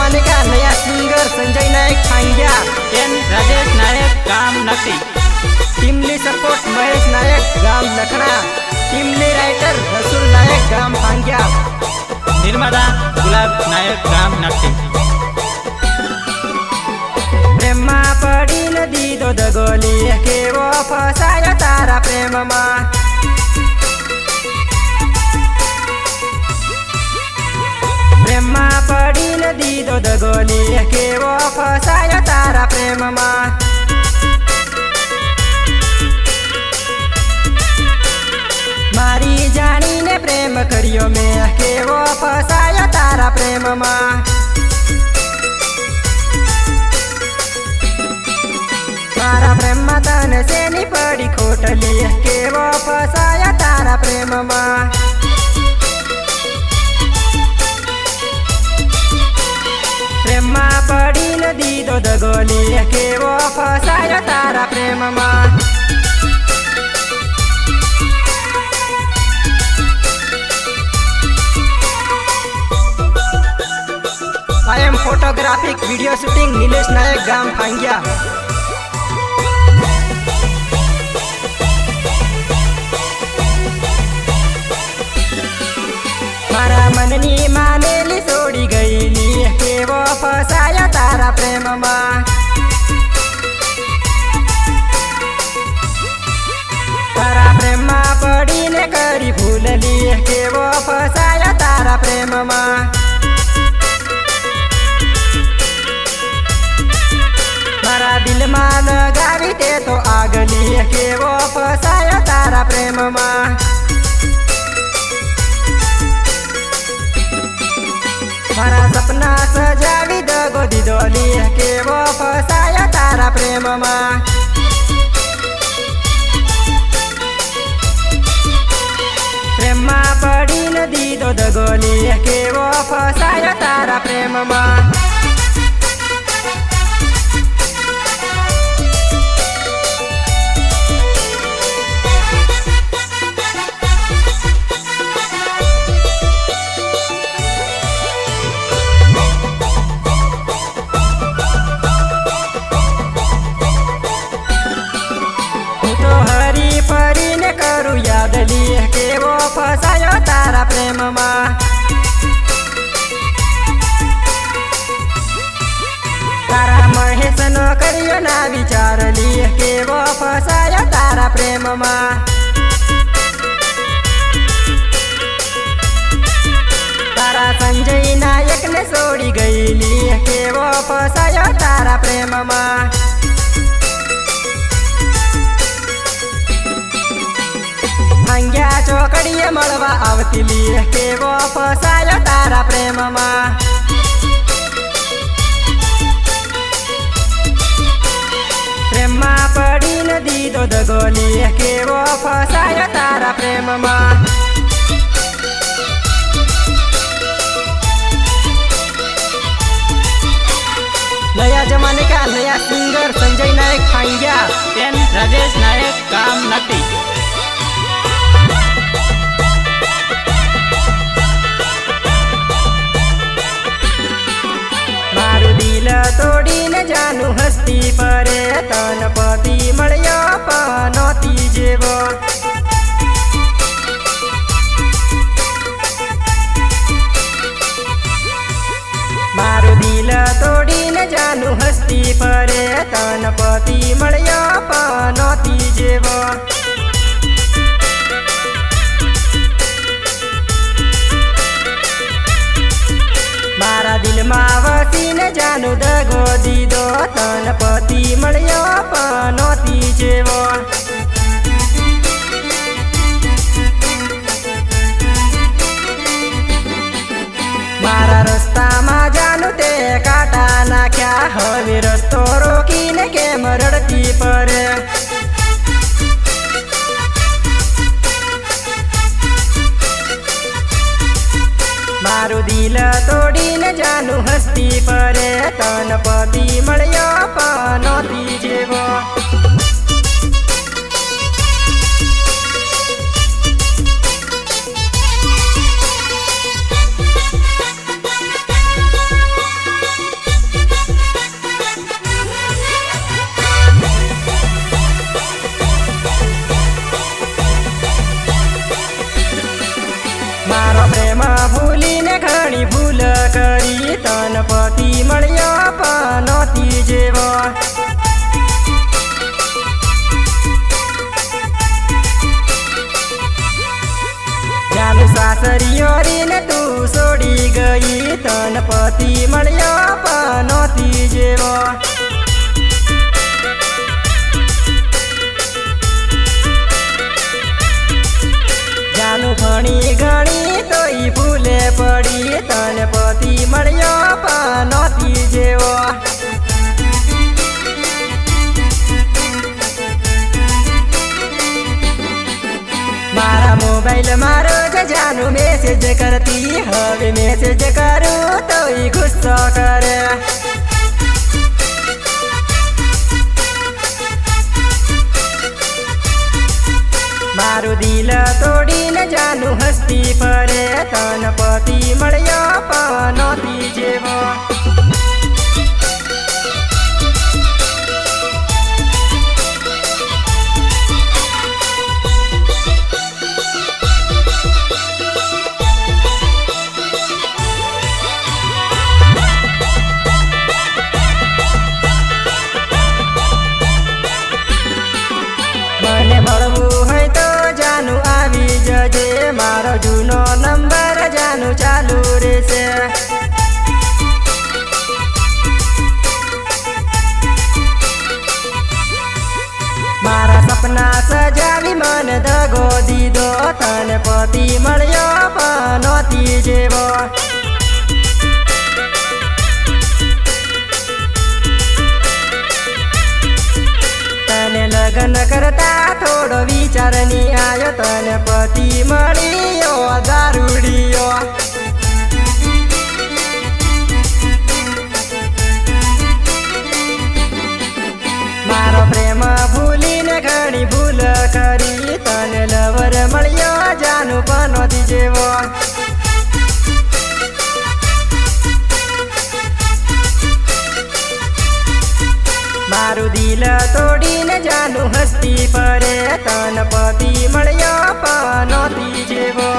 जमाने का नया सिंगर संजय नायक फांग्या एन राजेश नायक गाम नटी टीमली सपोर्ट महेश नायक गाम लखना टीमली राइटर रसूल नायक गाम फांग्या निर्माता गुलाब नायक गाम नटी प्रेममा पडी नदी दो दगोली के वो फसायो तारा प्रेममा प्रेममा पडी नदी दो दगोली के वो फसायो तारा प्रेममा मारी जानीने प्रेम करियो में के वो फसायो तारा प्रेममा मारा प्रेममा तने सेनी पड़ी खोटली के वो फसायो तारा प्रेममा प्रेममा पड़ी नदी दो दगोली के वो फसायो तारा प्रेममा I am photographic video shooting Nilesh नायक गाम फांग्या मारा मननी मानेली छोड़ी गईली के वो फसायो तारा प्रेममा तारा प्रेममा पडीने करी भूलली के वो फसायो तारा प्रेममा मारा दिलमा लगावी ते तो आगली के वो फसायो तारा प्रेममा मारा सपना सजावी दगो दिदोली के वो फसायो तारा प्रेममा प्रेममा पडी नदी दो दगोली के वो फसायो तारा प्रेममा हरी परी ने करू याद लिए के वो फसायो तारा प्रेममा तारा महेश न करियो ना विचार लिए के वो फसायो तारा प्रेममा तारा संजय नायक ने छोड़ी गईली के वो फसायो तारा प्रेममा भांग्या चोकड़िए मळवा आवतीली के वो फसायो तारा प्रेममा प्रेममा पडी नदी दो दगोली के वो फसायो तारा प्रेममा नया जमाने का नया सिंगर संजय नायक फांग्या एन राजेश नायक गाम नटी मारू दिल तोड़ीने जानु हस्ती परे तन पति मळ्यो पनोती जेवो मारू दिल तोड़ीने जानु हस्ती परे तन पति मळ्यो पनोती जेवो मारा दिलमा वसीने जानु दगो दिदो तन पति मळ्यो पनोती जेवो मारा रस्तामा जानु ते काटा नाख्या हवे रस्तो रोकीने के मरडती परे मारू दिल तोड़ीने जानु हस्ती परे तन पति मळ्यो पनोती जेवो મારો પ્રેમ ભૂલીને ઘણી ભૂલ કરી તન પતિ મળ્યો પનોતી જેવો જાનું સાસરિયોરીને તું છોડી ગઈ તન પતિ મળ્યો પનોતી જેવો જાનું ભણી ગણી તોય ભૂલે પડી તન પતિ મળ્યો પનોતી જેવો મારા મોબાઈલ મારો જાનું મેસેજ કરતી હવે મેસેજ કરું તોય ગુસ્સો કરે મારું દિલ તોડીને જાનું હસ્તી ફરે તન પતિ મળ્યો પનોતી જેવો મને મળવું હોય તો જાનું આવી જજે મારો જૂનો નંબર જાનું ચાલુ રહેશે મારા સપના સજાવી મને દગો દીધો તને પતિ મળ્યો પનોતી જેવો લગ્ન કરતા થોડો વિચાર ની આયો તને પતિ મળ્યો દારૂડિયો મારો પ્રેમ ભૂલીને ઘણી ભૂલ કરી તને લવર મળ્યો જાનું પનોતી જેવો મારું દિલ તોડીને જાનું હસ્તી ફરે તન પતિ મળ્યો પનોતી જેવો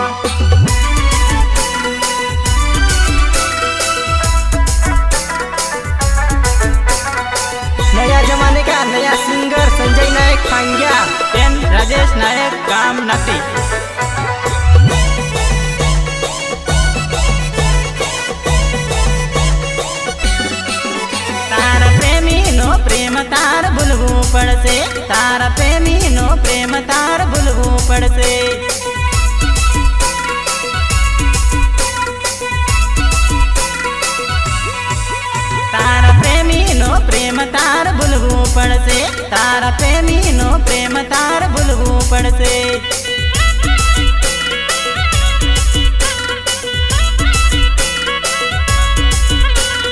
नया जमाने का नया सिंगर संजय नायक पांग्या पेन राजेश नायक गाम नती तारा प्रेमी नो प्रेम तार भूलવું પડશે તારા પ્રેમી નો પ્રેમ તાર ભૂલવું પડશે તારા પ્રેમી નો પ્રેમ તાર ભૂલવું પડશે તારા પ્રેમી નો પ્રેમ તાર ભૂલવું પડશે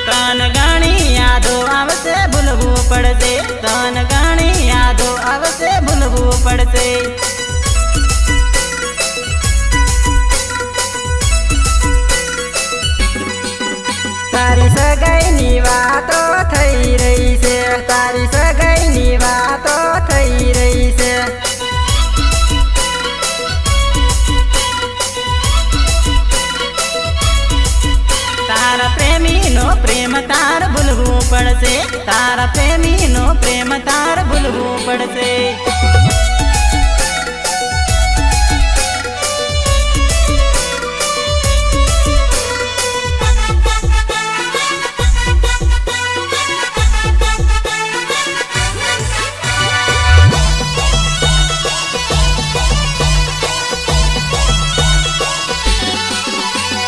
તન ઘણી યાદો આવશે ભૂલવું પડશે તન ઘણી યાદો આવશે ભૂલવું પડશે તારી સગાઈની વાતો થઈ રહી છે તારી સગાઈની વાતો થઈ રહી છે તારા પ્રેમી નો પ્રેમ તાર ભૂલવું પડશે તારા પ્રેમી નો પ્રેમ તાર ભૂલવું પડશે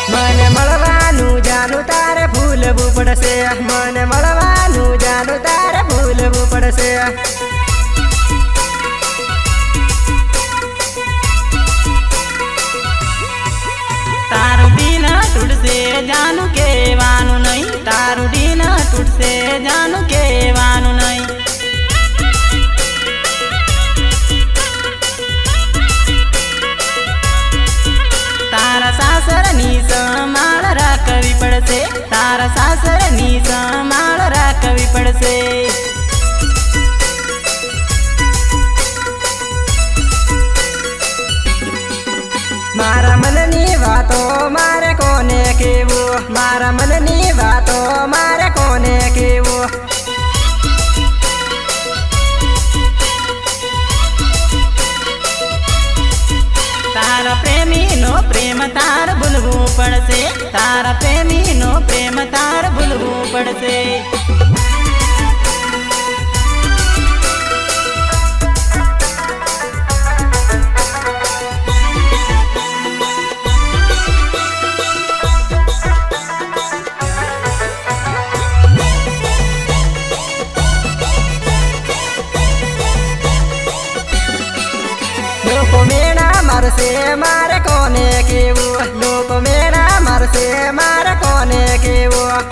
મને મળવાનું જાનું તારે ભૂલવું પડશે મને મળવાનું જાનું તારે ભૂલવું પડશે તારું દિન તૂટશે જાનું કહેવાનું નહીં તારું દિન તૂટશે જાનું કહેવાનું નહીં તારા સાસરની સંભાળ રાખવી પડશે તારા સાસરની સંભાળ રાખવી પડશે મારા મનની વાતો મારે કોને કેવું, મારા મનની વાતો મારે કોને કેવું. તારા પ્રેમીનો પ્રેમ તાર ભૂલવું પડશે, તારા પ્રેમીનો પ્રેમ તાર ભૂલવું પડશે. લોકો મેણા મારશે મારે કોને કેવું, લોકો મેણા મારશે મારે કોને કેવું.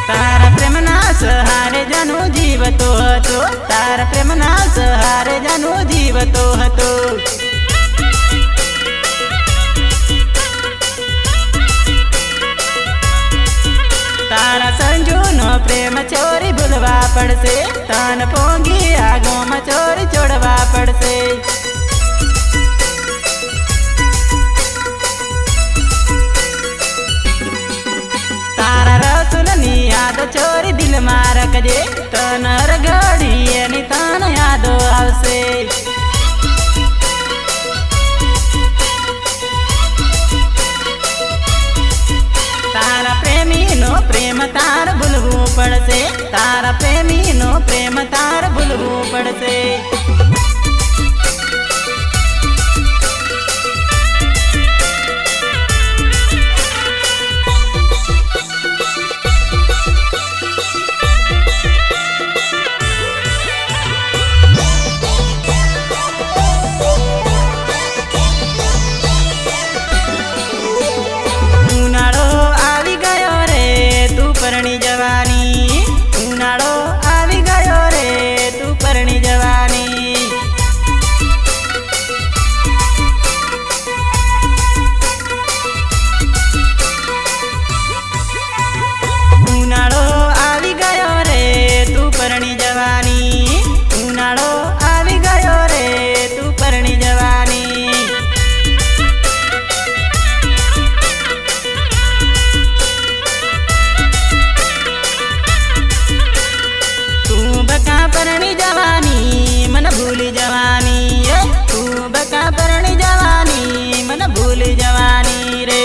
તારા પ્રેમના સહારે જાનું જીવતો હતો, તારા પ્રેમના સહારે જાનું જીવતો હતો. તારા સંજુનો પ્રેમ ચોરી ભૂલવા પડશે, તન પોંગી આગોમાં ચોરી છોડવા પડશે. તારા રસુલની યાદ ચોરી દિલમાં રાખજે, તન હર ઘડી એની તન યાદો આવશે. તારા પ્રેમીનો પ્રેમ તાર ભૂલવું પડશે, તારા પ્રેમીનો પ્રેમ તાર ભૂલવું પડશે. ઉનાળો આવી ગયો રે તું પરણી જવાની, ઉનાળો આવી ગયો રે તું પરણી જવાની. ઉનાળો આવી ગયો રે તું પરણી જવાની, ઉનાળો આવી ગયો રે તું પરણી જવાની. તું બકા પરણી જવાની મને ભૂલી જવાની રે, તું બકા પરણી જવાની મને ભૂલી જવાની રે.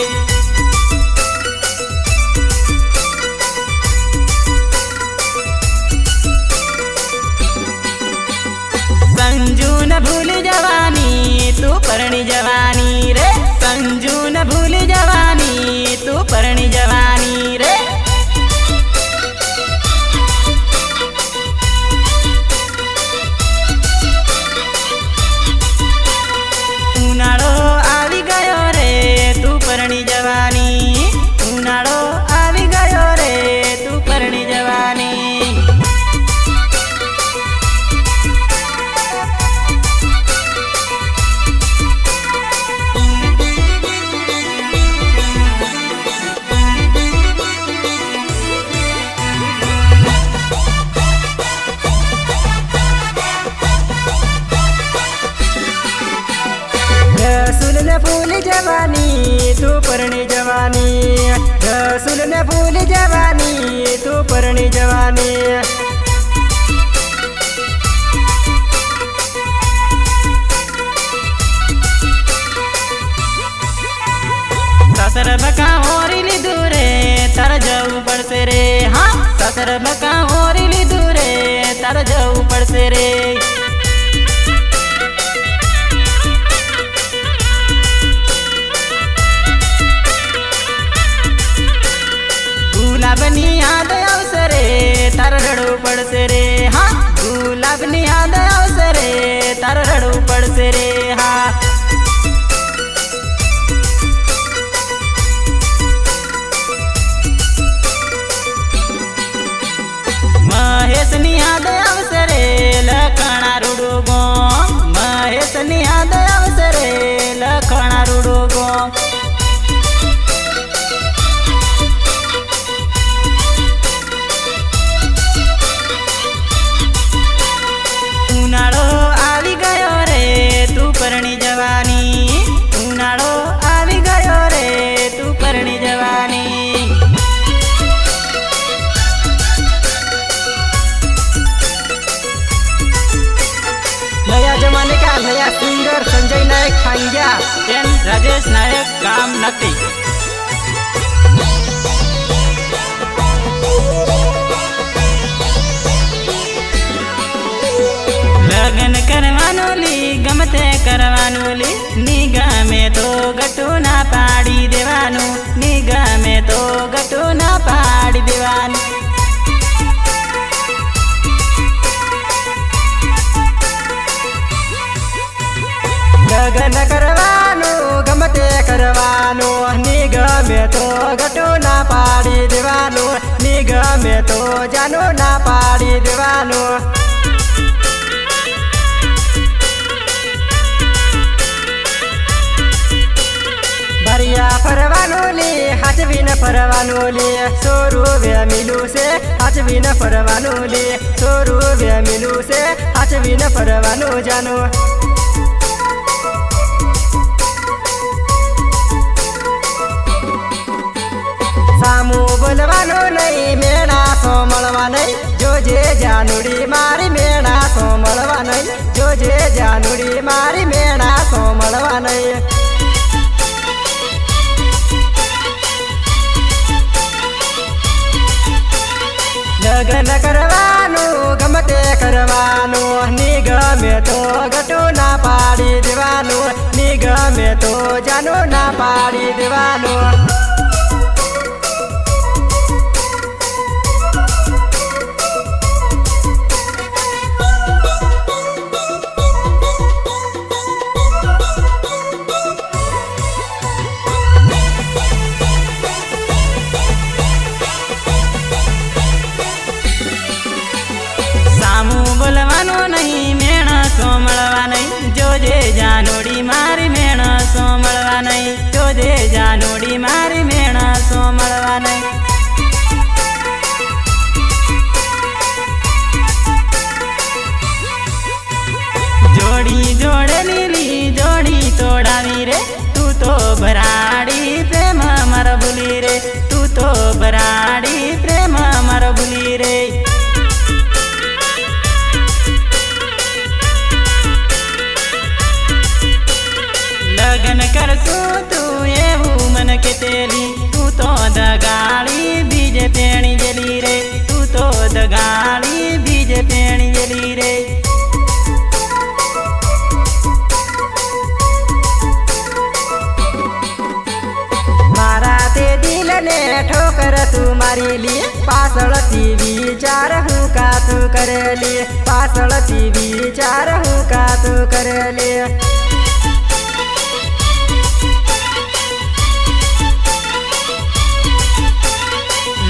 સંજુ ન ભૂલી જવાની તું પરણી જવાની રે, સંજુ ન ભૂલી જવાની તું પરણી જવાની રે. ઉનાળો આવી ગયો રે તું પરણી જવાની, ઉનાળો આવી ગયો રે તું પરણી જવાની. રસૂલને ભૂલી જવાની તું પરણી જવાની, રસૂલને ભૂલી જવાની તું પરણી જવાની. સસર બકા ઓરી લીધું રે તારે જવું પડશે રે, હા સસર બકા ઓરી લીધું રે તારે જવું પડશે રે. ગુલાબની યાદ આવશે રે તારે રડવું પડશે રે, હા ગુલાબની યાદ આવશે રે તારે રડવું પડશે રે. હા મહેશની યાદ આવશે રે લખણા રૂડો ગો, મહેશની યાદ આવશે રે લખણા રૂડો ગો. આવી ગયા એન રાજેશ નાયક ગામ નક્કી. લગન કરવાનું લી ગમતે કરવાનું લી ની ગમે તો ગટુ ના પાડી દેવાનું ની ગમે તો ગટુ ના પાડી દેવાનું. લગન કરવાનું ગમતે કરવાનું ની ગમે તો ગટુ ના પાડી દેવાનું ની ગમે તો જાનું ના પાડી દેવાનું. ભરિયા ફરવાનું લી હાચવીને ફરવાનું લી સોરું વેમિલું છે હાચવીને ફરવાનું લી સોરું વેમિલું છે હાચવીને ફરવાનું જાનું. સામું બોલવાનું નહીં મેળા સો મળવા નહીં જોજે જાનુડી મારી મેળા સો મળવા નહીં જોજે જાનુડી મારી મેળા સો મળવા નહીં. લગન કરવાનું ગમતે કરવાનું ની ગમે તો ગટુ ના પાડી દેવાનું ની ગમે તો જાનું ના પાડી દેવાનું. બોલવાનું નહીં મેણસો મળવા નહીં જોજે જાનોડી મારી મેણસો મળવા નહીં જોજે જાનોડી મારી મેણસો મળવા નહીં. જોડી જોડેલી લી જોડી તોડાવી રે તું તો ભરાડી પ્રેમ મારો ભૂલી રે તું તો ભરાડી પ્રેમ મારો ભૂલી રે. લગન કરશું તું એવું મન કેતેલી તું તો દગાળી બીજે પેણી જલી રે તું તો દગાળી બીજે પેણી જલી રે. મારા તે દિલને ઠોકર તું મારી લી પાછળથી વિચાર હું કાતું કરેલી પાછળથી વિચાર હું કાતું કરેલી.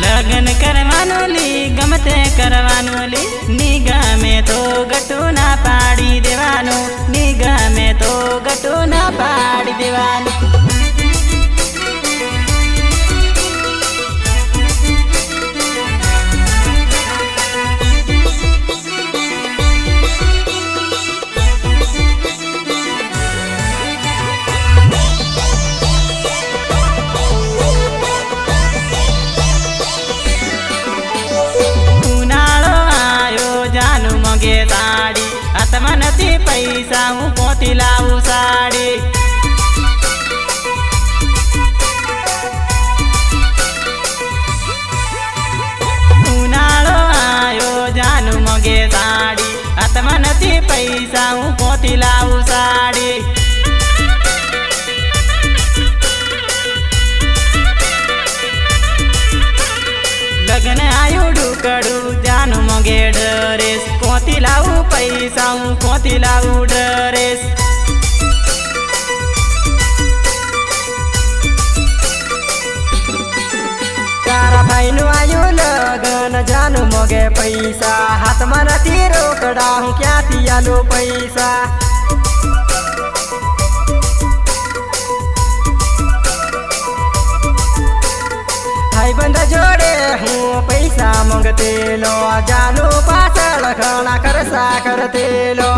લગન કરવાનું લી ગમતે કરવાનું લી ની ગમે તો ગટુ ના પાડી દેવાનું ની ગમે તો ગટુ ના પાડી દેવાનું. સાડી હાથમાં નથી પૈસા હું પોતી લાવું સાડી. ઉનાળો આયો જાનું મગે સાડી હાથમાં નથી પૈસા હું પોતી લાવું સાડી. લગન આયું ડુકડું જાનું મગે ડરેસ કોથી લાવું પૈસા હું કોથી લાવું ડરેસ. તારા ભાઈનું આયું લગન જાનું મગે પૈસા હાથમાં નથી રોકડા હું ક્યાંથી આલું પૈસા. ભાઈબંધ જોડે હું પૈસા મંગતેલો જાનું પાછળ ઘણા ખર્ચા કરતેલો.